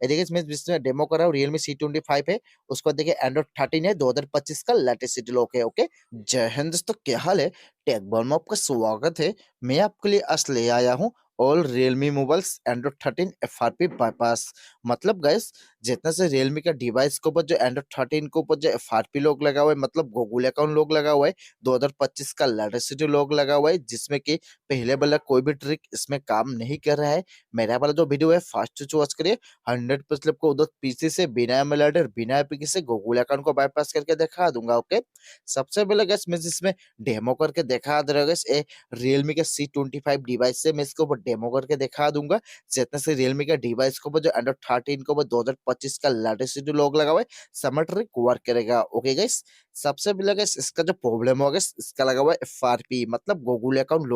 ये देखिए इसमें जिसमें डेमो कर रहा हूँ Realme C25 है। उसके बाद देखिए एंड्रॉइड 13 है, 2025 का लेटेस्ट लॉक है। ओके, जय हिंद दोस्तों, क्या हाल है? टेक बॉल में आपका स्वागत है। मैं आपके लिए आज ले आया हूँ all Realme mobiles Android 13 FRP bypass. मतलब गाइस, जितना से रियलमी का डिवाइस के ऊपर जो एंड्रॉइड 13 के ऊपर जो FRP लोग लगा हुआ है, मतलब गूगल अकाउंट लोग लगा हुआ है, 2025 का लेटेस्ट लोग लगा हुआ है, जिसमें कि पहले वाला कोई भी ट्रिक इसमें काम नहीं कर रहा है। मेरा वाला जो वीडियो है फास्ट टू वॉच करिए। 100% आपको उधर पीसी से बिना एमुलेटर बिना एपीके से गूगल अकाउंट को बाईपास करके दिखा दूंगा। ओके, सबसे पहले गैस मैं जिसमें डेमो करके दिखा दे रहा हूँ, ए रियलमी का C25 डिवाइस से मैं इसके ऊपर डेमो करके दिखा दूंगा। जितने से रियलमी का डिवाइस के ऊपर जो एंड्रॉइड 13 के ऊपर 2025 का लेटेस्ट लोग लगा हुआ है, समझ वर्क करेगा। ओके गाइस, सबसे पहले गाइस इसका जो प्रॉब्लम होगा, इसका लगा हुआ है FRP, मतलब गूगल अकाउंट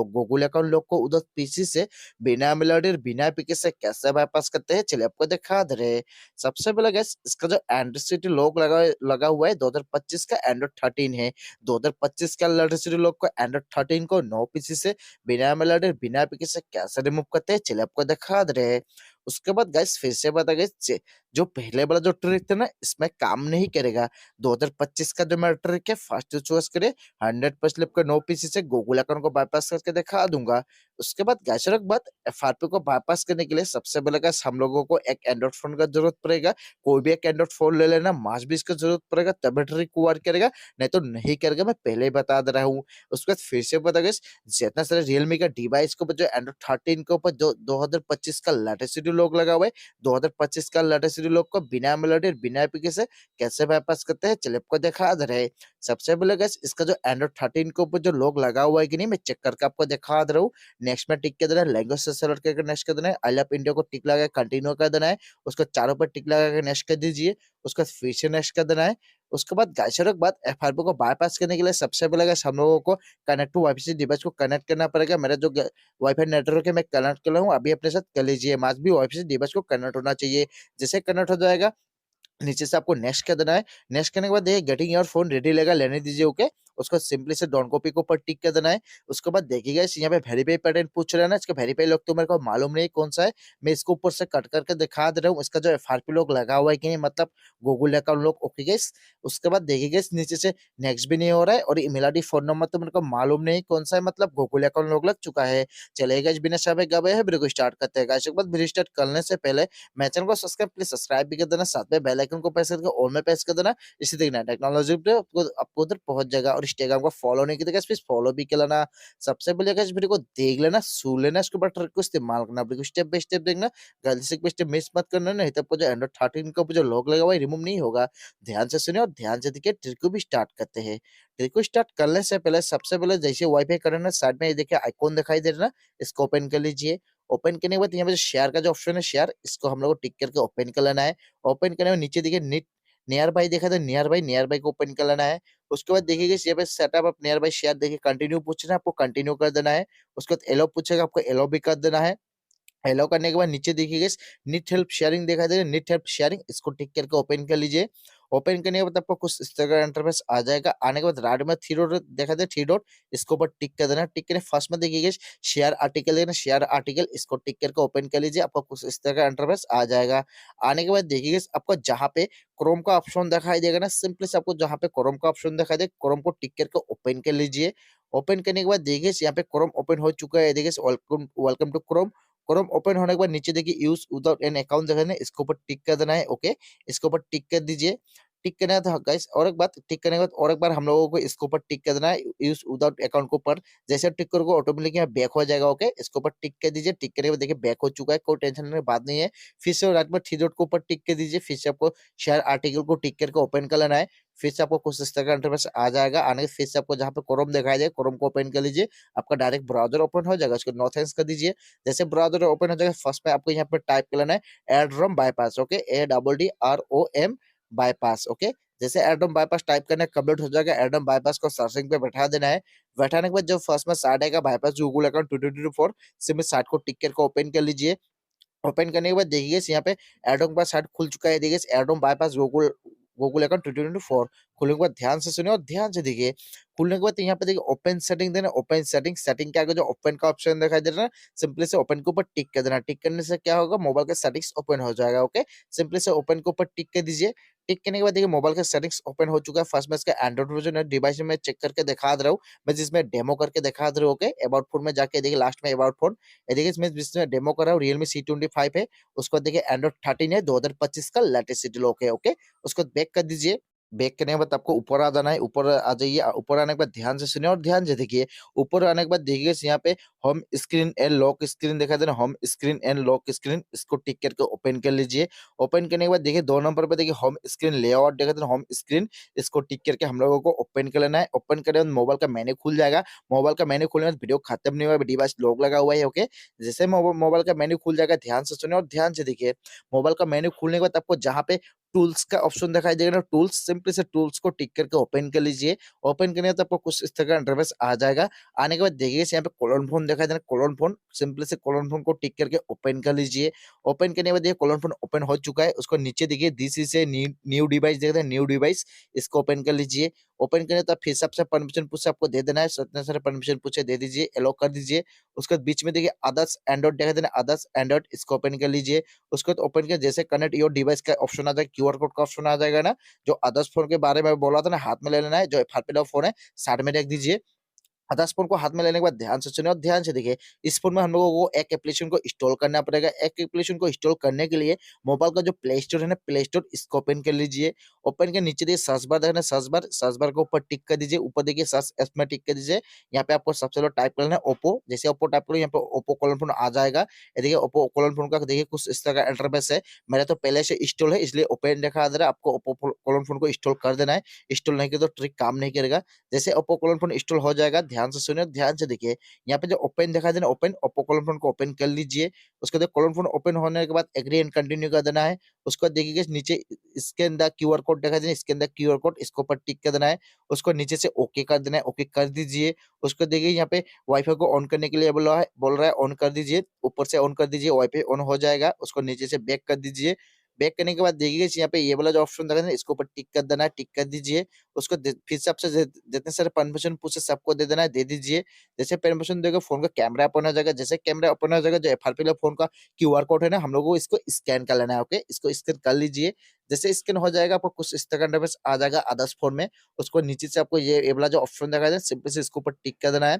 लोग को उधर पीसी से बिना एमुलेटर बिना एपीके से कैसे बाईपास करते हैं, चलिए आपको दिखा दे रहे हैं। सबसे पहले गाइस इसका जो एंड्रॉइड सिटी लॉक लगा हुआ है, 2025 का एंड्रॉइड 13 है। 2025 का एंड्रॉइड सिटी लॉक को एंड्रॉइड 13 को नो पीसी से बिना एमुलेटर बिना एपीके से कैसे रिमूव करते हैं, चलिए आपको दिखा दे रहे हैं। उसके बाद गाइस फिर से बता गाइस, जो पहले वाला जो ट्रिक था ना, इसमें काम नहीं करेगा। 2025 का जो मेरा ट्रिक है फास्ट चूज करे, 100% का नो पीसी से गूगल अकाउंट को बाईपास करके दिखा दूंगा। उसके बाद गाइस एक बात, FRP को बाईपास करने के लिए सबसे पहले गाइस हम लोगों को एक एंड्रॉइड फोन का जरूरत पड़ेगा। कोई भी एक एंड्रॉइड फोन ले लेना, मास भी इसका जरूरत पड़ेगा, तभी ट्रिक वर्क करेगा, नहीं तो नहीं करेगा, मैं पहले ही बता दे रहा हूँ। उसके बाद फिर से बता गाइस, जितना सारे रियलमी का डिवाइस के ऊपर जो एंड्रॉइड 13 के ऊपर जो 2025 का लेटेस्ट लोग लगा हुआ है, 2025 का लेटेस्ट लोग को बिना एमुलेटर बिना एपीके से कैसे बाईपास करते हैं, चलिए आपको दिखा दे रहे हैं। सबसे पहले गाइस इसका जो एंड्रॉइड 13 के ऊपर जो लोग लगा हुआ है कि नहीं, मैं चेक करके आपको दिखा दे रहा हूँ। नेक्स्ट में टिक के देना है, लैंग्वेज से सेलेक्ट करके नेक्स्ट कर देना है, आई लव इंडिया को टिक लगा कंटिन्यू कर देना है। उसको चारों पर टिक लगा के नेक्स्ट कर दीजिए। उसका फिर से नेक्स्ट कर देना है। उसके बाद गाइस एक बात, FRP को बाईपास करने के लिए सबसे पहले गाइस हम लोगों को कनेक्ट टू वाईफाई डिवाइस को कनेक्ट करना पड़ेगा। मेरा जो वाईफाई नेटवर्क है मैं कनेक्ट कर रहा हूँ, अभी अपने साथ कर लीजिए। मास्ट भी वाईफाई डिवाइस को कनेक्ट होना चाहिए। जैसे कनेक्ट हो जाएगा, नीचे से आपको नेक्स्ट कर देना है। नेक्स्ट करने के बाद देखिए गेटिंग योर फोन रेडी लेगा, लेने दीजिए। ओके, उसको सिंपली से डॉन कॉपी के ऊपर टिक कर देना है। उसके बाद देखिएगा यहाँ पे वेरीफाई पैटर्न पूछ रहा है ना, इसका वेरीफाई लोग तो मेरे को मालूम नहीं कौन सा है, मैं इसको ऊपर से कट करके दिखा दे रहा हूँ। इसका जो FRP लोग लगा हुआ है कि नहीं, मतलब गूगल अकाउंट लोग। ओके गाइस, उसके बाद देखिएगा नीचे से नेक्स्ट भी नहीं हो रहा है, और ईमेल आईडी फोन नंबर तो मेरे को मालूम नहीं कौन सा है, मतलब गूगल अकाउंट लोग लग चुका है। चलेगा बिना समय गए है, वीडियो को स्टार्ट करते हैं। गाइस एक बात, वीडियो स्टार्ट करने से पहले मेरे चैनल को सब्सक्राइब प्लीज सब्सक्राइब भी कर देना, साथ में बेल आइकन को प्रेस करके ऑल में प्रेस कर देना। इसी तरीके टेक्नोलॉजी पे आपको उधर पहुंच जाएगा। और इंस्टाग्राम को फॉलो नहीं किया प्लीज फॉलो भी कर लेना। सबसे पहले इस वीडियो को देख लेना, सुन लेना, इसके ऊपर ट्रिक को इस्तेमाल करना, वीडियो को स्टेप बाय स्टेप देखना, गलती से स्टेप मिस मत करना, नहीं तो आपको जो एंड्रॉइड 13 का जो लॉक लगा हुआ है रिमूव नहीं होगा। ध्यान से सुनिए और ध्यान से देखिए, ट्रिक को भी स्टार्ट करते हैं। ट्रिक को स्टार्ट करने से पहले सबसे पहले जैसे वाईफाई करना, साइड में ये देखिए आइकॉन दिखाई दे रहा है ना, इसको ओपन कर लीजिए। ओपन करने के बाद यहाँ पे शेयर का जो ऑप्शन है शेयर, इसको हम लोग को टिक करके ओपन कर लेना है। ओपन करने में नीचे देखिए नीट नियर बाई देखा था, नियर बाई को ओपन कर लेना है। उसके बाद देखिएगा यहाँ पे setup up near by share, देखिए कंटिन्यू पूछ रहा है, आपको कंटिन्यू कर देना है। उसके बाद एलो पूछेगा, आपको एलो भी कर देना है। एलो करने के बाद नीचे देखिएगा नीट हेल्प शेयरिंग देखा दे, नीट हेल्प शेयरिंग, इसको टिक करके ओपन कर लीजिए। ओपन करने के बाद आपको कुछ इस तरह का इंटरफेस आ जाएगा। आने के बाद राइट में थ्री डॉट देखा दे, थ्री डॉट, इसके ऊपर टिक कर देना। टिक करने फर्स्ट में देखिएगा शेयर आर्टिकल देना, शेयर आर्टिकल, इसको टिक करके ओपन कर लीजिए। आपको कुछ इस तरह का इंटरफेस आ जाएगा। आने के बाद देखिएगा आपको जहाँ पे क्रोम का ऑप्शन दिखाई देगा ना, सिंपली से आपको जहाँ पे क्रोम का ऑप्शन दिखाई दे, क्रोम को टिक करके ओपन कर लीजिए। ओपन करने के बाद देखिए यहाँ पे क्रोम ओपन हो चुका है, देखिए welcome welcome to Chrome. Chrome open होने के बाद नीचे देखिए यूज विदाउट एन अकाउंट देखा है, इसके ऊपर टिक कर देना है। ओके, इसके ऊपर टिक कर दीजिए। टिक करना था गाइस, और एक बात टिक करने के बाद और एक बार हम लोगों को इसके ऊपर टिक कर देना है, यूज विदाउट अकाउंट के ऊपर। जैसे टिक करोगे ऑटोमेटिक यहाँ बैक हो जाएगा। ओके, इसके ऊपर टिक कर दीजिए। टिक करने के बाद देखिए बैक हो चुका है, कोई टेंशन करने की बात नहीं है। फिर से रात में थ्री डॉट के ऊपर टिक कर दीजिए। फिर से आपको शेयर आर्टिकल को टिक करके ओपन कर लेना है। फिर से आपको कुछ इस तरह का इंटरफेस आ जाएगा। आने के फिर से आपको जहाँ पे क्रोम दिखाई दे, क्रोम को ओपन कर लीजिए। आपका डायरेक्ट ब्राउजर ओपन हो जाएगा, उसको नो थैंक्स कर दीजिए। जैसे ब्राउजर ओपन हो जाएगा, फर्स्ट में आपको यहाँ पे टाइप कर लेना है Addrom bypass. Okay, ADDROM bypass. Okay, जैसे एड्रोम बाईपास टाइप करने कंप्लीट हो जाएगा, एड्रोम बाईपास को सर्चिंग पे बैठा देना है। बैठाने के बाद जब फर्स्ट में साइड आएगा बाईपास गूगल अकाउंट 2224, सिर्फ साइट को टिक करके ओपन कर लीजिए। ओपन करने के बाद देखिए यहाँ पे एडोम का साइट खुल चुका है। देखिए Adom bypass Google Google account 2024 खुलने के बाद ध्यान से सुनिए और ध्यान से देखिए। खुलने के बाद यहाँ पे देखिए ओपन सेटिंग देना, ओपन सेटिंग, सेटिंग के आगे जो ओपन का ऑप्शन दिखाई दे रहा है, सिंपली से ओपन के ऊपर टिक कर देना। टिक करने से क्या होगा, मोबाइल का सेटिंग्स ओपन हो जाएगा। ओके, सिंपली से ओपन के ऊपर टिक कर दीजिए। टिक करने के बाद देखिए मोबाइल का सेटिंग्स ओपन हो चुका है। फर्स्ट में इसका एंड्रॉइड वर्जन है, डिवाइस में चेक करके दिखा दे रहा हूँ मैं, जिसमें डेमो करके दिखा दे रहा हूँ। ओके, अबाउट फोन में जाके देखिए, लास्ट में अबाउट फोन, ये देखिए इसमें जिसमें डेमो कर रहा हूँ Realme C25 है। उसको देखिए एंड्रॉइड 13 है, 2025 का लेटेस्ट लॉक है। ओके, उसको बैक कर दीजिए। बैक करने के बाद आपको ऊपर आ जाना है, ऊपर आ जाइए। ऊपर आने के बाद ध्यान से सुनिए और ध्यान से देखिए। ऊपर आने के बाद देखिए यहाँ पे home screen and lock screen दिखाई दे रहा है, home screen and lock screen, इसको टिक करके ओपन कर लीजिए। ओपन करने के बाद देखिए 2 नंबर पे देखिए होम स्क्रीन लेआउट दिखाई दे रहा है, होम स्क्रीन, इसको टिक करके हम लोगों को ओपन कर लेना है। ओपन करने के बाद मोबाइल का मेन्यू खुल जाएगा। मोबाइल का मेन्यू खुलने के बाद वीडियो खत्म नहीं हुआ, डिवाइस लॉक लगा हुआ है। ओके, जैसे मोबाइल का मेन्यू खुल जाएगा, ध्यान से सुनिए और ध्यान से देखिए। मोबाइल का मेन्यू खुलने के बाद आपको जहाँ पे टूल्स का ऑप्शन दिखाई देगा ना, टूल्स, सिंपली से टूल्स को टिक करके ओपन कर लीजिए। ओपन करने के बाद आपको कुछ इस तरह का इंटरफेस आ जाएगा। आने के बाद देखिए यहाँ पे कोलोन फोन दिखाई दे रहा है, कोलोन फोन, सिंपली से कोलोन फोन को टिक करके ओपन कर लीजिए। ओपन करने के बाद देखिए कोलोन फोन ओपन हो चुका है। उसको नीचे देखिए this is a new device देखते हैं, न्यू डिवाइस, इसको ओपन कर लीजिए। ओपन करने तो फिर सबसे परमिशन पूछे, आपको दे देना है, इतने सारे परमिशन पूछे, दे दीजिए, एलो कर दीजिए। उसके बाद बीच में देखिए अदर्स एंड्रॉइड दिखाई देना, अदर्स एंड्रॉइड, इसको ओपन कर लीजिए। उसको तो ओपन किया, जैसे कनेक्ट योर डिवाइस का ऑप्शन आ जाएगा, क्यूआर कोड का ऑप्शन आ जाएगा ना, जो अदर्स फोन के बारे में बोला था ना, हाथ में ले लेना है, जो फाट फोन है साइड में रख दीजिए। अदर्स फ़ोन को हाथ में लेने के बाद ध्यान से सुनिए और ध्यान से देखिए। इस फ़ोन में हम लोगों को एक एप्लीकेशन को इंस्टॉल करना पड़ेगा। एक एप्लीकेशन को इंस्टॉल करने के लिए मोबाइल का जो प्ले स्टोर है ना, प्ले स्टोर, इसको ओपन कर लीजिए। ओपन के नीचे देखिए सर्च बार देखना, सर्च बार के ऊपर टिक कर दीजिए। ऊपर देखिए सर्च एस में टिक कर दीजिए। यहाँ पे आपको सबसे पहले टाइप करना है ओप्पो। जैसे ओप्पो टाइप करो, यहाँ पे ओप्पो कोलोन फ़ोन आ जाएगा। ये देखिए ओप्पो कोलोन फ़ोन का देखिए कुछ इस तरह का इंटरफेस है। मेरा तो पहले से इंस्टॉल है, इसलिए ओपन दिखा दे रहा है। आपको ओप्पो कोलोन फ़ोन को इंस्टॉल कर देना है। इंस्टॉल नहीं किया तो ट्रिक काम नहीं करेगा। जैसे ओप्पो कोलोन फोन इंस्टॉल हो जाएगा, ध्यान से सुनिए, ध्यान से देखिए। यहाँ पे जो ओपन दिखाई दे ना, ओपन, ओप्पो कोलोन फोन को ओपन कर लीजिए। उसके बाद कोलोन फोन ओपन होने के बाद एग्री एंड कंटिन्यू कर देना है। उसको देखिए नीचे इसके अंदर क्यूआर कोड दिखाई दे, इसके अंदर क्यूआर कोड, इसके ऊपर टिक कर देना है। उसको नीचे से ओके कर देना है, ओके कर दीजिए। उसको देखिए यहाँ पे वाईफाई को ऑन करने के लिए बोल रहा है ऑन कर दीजिए। ऊपर से ऑन कर दीजिए, वाईफाई ऑन हो जाएगा। उसको नीचे से बैक कर दीजिए। बैक करने के बाद देखिए यहाँ पे ये वाला जो ऑप्शन दिखा है ना, इसके ऊपर टिक कर देना है, टिक कर दीजिए। उसको फिर से आपसे जितने सारे परमिशन पूछे सबको दे देना है, दे दीजिए। जैसे परमिशन देगा फोन का कैमरा ओपन हो जाएगा। जैसे कैमरा ओपन हो जाएगा, जो एफआरपी वाला फोन का क्यूआर कोड है ना, हम लोगों को इसको स्कैन कर लेना है। ओके, इसको स्कैन कर लीजिए। जैसे स्कैन हो जाएगा, आपको कुछ इस तरह का इंटरफेस आ जाएगा अदर्स फोन में। उसको नीचे से आपको ये वाला जो ऑप्शन दिखाई दे, सिंपल से इसके ऊपर टिक कर देना है।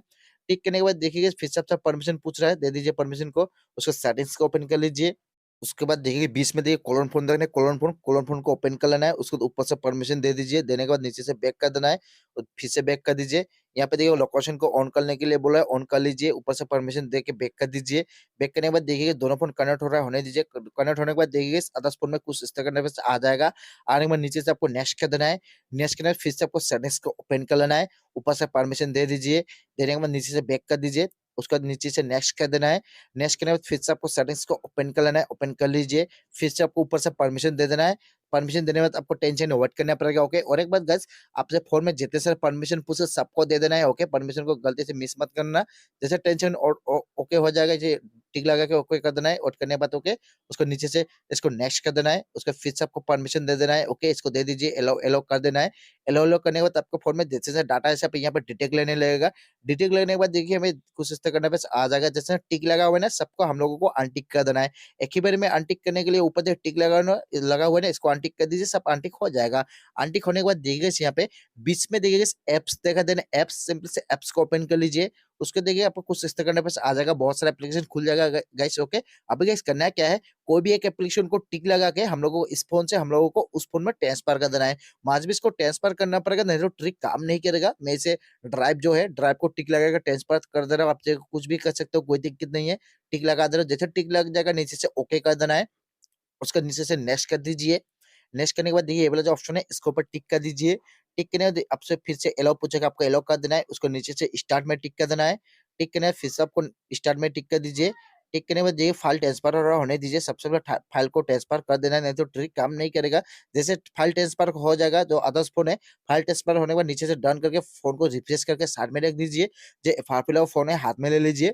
टिक करने के बाद देखिए फिर से आपसे परमिशन पूछ रहा है, दे दीजिए परमिशन को। उसको सेटिंग्स को ओपन कर लीजिए। उसके बाद देखिए बीच में देखिए कोलोन फोन देखना है, कोलोन फोन को ओपन कर लेना है। उसको ऊपर से परमिशन दे दीजिए। देने के बाद नीचे से बैक कर देना है और फिर से बैक कर दीजिए। यहाँ पे देखिए लोकेशन को ऑन करने के लिए बोला है, ऑन कर लीजिए। ऊपर से परमिशन दे के बैक कर दीजिए। बैक करने के बाद देखिए दोनों फोन कनेक्ट हो रहा है, होने दीजिए। कनेक्ट होने के बाद देखिए अदर्स फोन में कुछ इस तरह का इंटरफेस आ जाएगा। आने के बाद नीचे से आपको नेक्स्ट कर देना है। नेक्स्ट करना है, फिर से आपको सेटिंग्स को ओपन कर लेना है। ऊपर से परमिशन दे दीजिए। देने के बाद नीचे से बैक कर दीजिए। उसके बाद नीचे से नेक्स्ट कर देना है। नेक्स्ट करने के बाद फिर से आपको सेटिंग्स को ओपन कर लेना है, ओपन कर लीजिए। फिर से आपको ऊपर से परमिशन दे देना है। परमिशन देने के बाद आपको टेंशन अवॉइड करना पड़ेगा। ओके, और एक बात गाइस, आपसे फोन में जितने सारे परमिशन पूछे सबको दे देना है। ओके, परमिशन को गलती से मिस मत करना। जैसे टेंशन ओके हो जाएगा, ये टिक लगा के ओके कर देना है। और करने के बाद ओके, उसको नीचे से इसको नेक्स्ट कर देना है। उसके फिर से आपको परमिशन दे देना है। ओके, इसको दे दीजिए, एलो एलो कर देना है। एलो एलो करने के बाद आपको फोन में जैसे डाटा है सब यहाँ पे डिटेक्ट लेने लगेगा। डिटेक्ट लेने के बाद देखिए हमें कुछ इस तरह का इंटरफेस आ जाएगा। जैसे टिक लगा हुआ है ना, सबको हम लोगों को अनटिक कर देना है। एक ही बार में अनटिक करने के लिए ऊपर जो टिक लगा हुआ है ना, इसको अनटिक कर दीजिए, सब अनटिक हो जाएगा। अनटिक होने के बाद देखिए यहाँ पे बीच में देखिए एप्स देखा देना, एप्स, सिंपल से एप्स को ओपन कर लीजिए। उसको देखिए आपको कुछ इस तरह का इंटरफेस आ जाएगा, बहुत सारा एप्लीकेशन खुल जाएगा गाइस। ओके, अभी गाइस करना है क्या है, कोई भी एक एप्लीकेशन को टिक लगा के हम लोगों को इस फोन से हम लोगों को उस फोन में ट्रांसफर कर देना है। माज भी इसको ट्रांसफर करना पड़ेगा, नहीं तो ट्रिक काम नहीं करेगा। मैं इसे ड्राइव जो है, ड्राइव को टिक लगाकर ट्रांसफर कर दे रहा हूँ। आप चाहे कुछ भी कर सकते हो, कोई दिक्कत नहीं है। टिक लगा दे रहा हूँ, जैसे टिक लग जाएगा नीचे से ओके कर देना है। उसका नीचे से नेक्स्ट कर दीजिए। नेक्स्ट करने के बाद देखिए ये वाला जो ऑप्शन है, इसके ऊपर टिक कर दीजिए। टिक करने के बाद आपसे फिर से एलो पूछेगा, आपको एलो कर देना है। उसको नीचे से स्टार्ट में टिक कर देना है। टिक करने के बाद फिर से आपको स्टार्ट में टिक कर दीजिए। टिक करने के बाद देखिए फाइल ट्रांसफर हो रहा होने दीजिए। सबसे पहले फाइल को ट्रांसफर कर देना है, नहीं तो ट्रिक काम नहीं करेगा। जैसे फाइल ट्रांसफर हो जाएगा, जो अदर्स फोन है, फाइल ट्रांसफर होने के बाद नीचे से डन करके फोन को रिफ्रेश करके साइड में रख दीजिए। जो फाइल फोन है हाथ में ले लीजिए।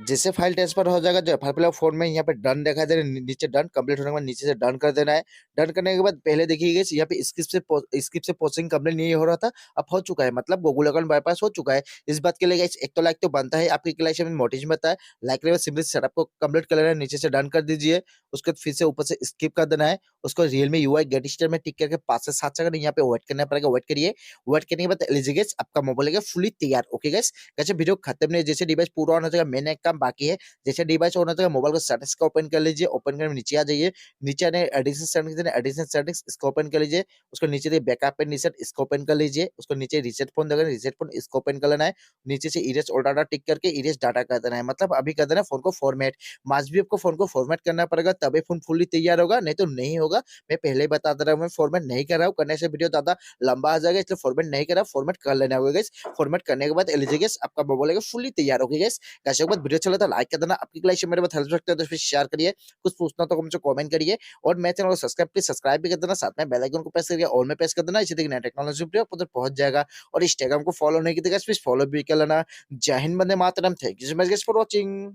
जैसे फाइल ट्रांसफर हो जाएगा जो फाइल वाला फ़ोन में यहाँ पे डन दिखाई दे रहा है, नीचे डन कंप्लीट होने के बाद नीचे से डन कर देना है। डन करने के बाद पहले देखिए गाइस यहाँ पे स्किप से पोस्टिंग कंप्लीट नहीं हो रहा था, अब हो चुका है मतलब गूगल अकाउंट बाईपास हो चुका है। इस बात के लिए गाइस एक तो लाइक तो बनता है, आपकी क्लाइक में मोटिव में बताया। लाइक के बाद सिंपली सेटअप को कंप्लीट कर लेना है, नीचे से डन कर दीजिए। उसके बाद फिर से ऊपर से स्किप कर देना है। उसको रियलमी यूआई गेट स्टार्ट में टिक करके 5 से 7 सेकंड यहाँ पे वेट करना पड़ेगा, वेट करिए। वेट करने के बाद लीजिए गाइस आपका मोबाइल है फुली तैयार। ओके गाइस, कैसे वीडियो खत्म नहीं, जैसे डिवाइस पूरा ऑन हो जाएगा मेन एक काम बाकी है। जैसे डिवाइस ऑन होता है मोबाइल को सेटिंग्स को ओपन कर लीजिए, ओपन करके नीचे आ जाइए। नीचे आने एडिशनल सेटिंग्स है, एडिशनल सेटिंग्स इसको ओपन कर लीजिए। उसको नीचे देखिए बैकअप एंड रीसेट इसको ओपन कर लीजिए। उसको नीचे रीसेट फोन देगा, रीसेट फोन इसको ओपन कर लेना है। नीचे से इरेज ऑल डाटा टिक करके इरेज डाटा कर देना है, मतलब अभी कर देना है फोन को फॉर्मेट। मस्ट भी आपको फोन को फॉर्मेट करना पड़ेगा तभी फोन फुल्ली तैयार होगा, नहीं तो नहीं होगा। मैं पहले ही बता दे रहा हूँ, मैं फॉर्मेट नहीं कर रहा हूँ, करने से वीडियो ज्यादा लंबा आ जाएगा, इसलिए फॉर्मेट नहीं कर रहा, फॉर्मेट कर लेना होगा गाइस। फॉर्मेट करने के बाद लीजिए गाइस आपका मोबाइल है फुल्ली तैयार होगा गाइस। कैसे के बाद वीडियो चला तो लाइक कर देना, आपकी लाइक से मेरे बहुत हेल्प सकते हैं तो फिर शेयर करिए। कुछ पूछना तो मुझे कमेंट करिए और मेरे चैनल को सब्सक्राइब प्लीज सब्सक्राइब भी कर देना, साथ में बेल आइकन को प्रेस करके ऑल में प्रेस कर देना, इसी तरीके नया टेक्नोलॉजी वीडियो उधर पहुंच जाएगा। और इंस्टाग्राम को फॉलो नहीं किया प्लीज फॉलो भी कर लेना। जय हिंद, वंदे मातरम, thank you so much guys for watching.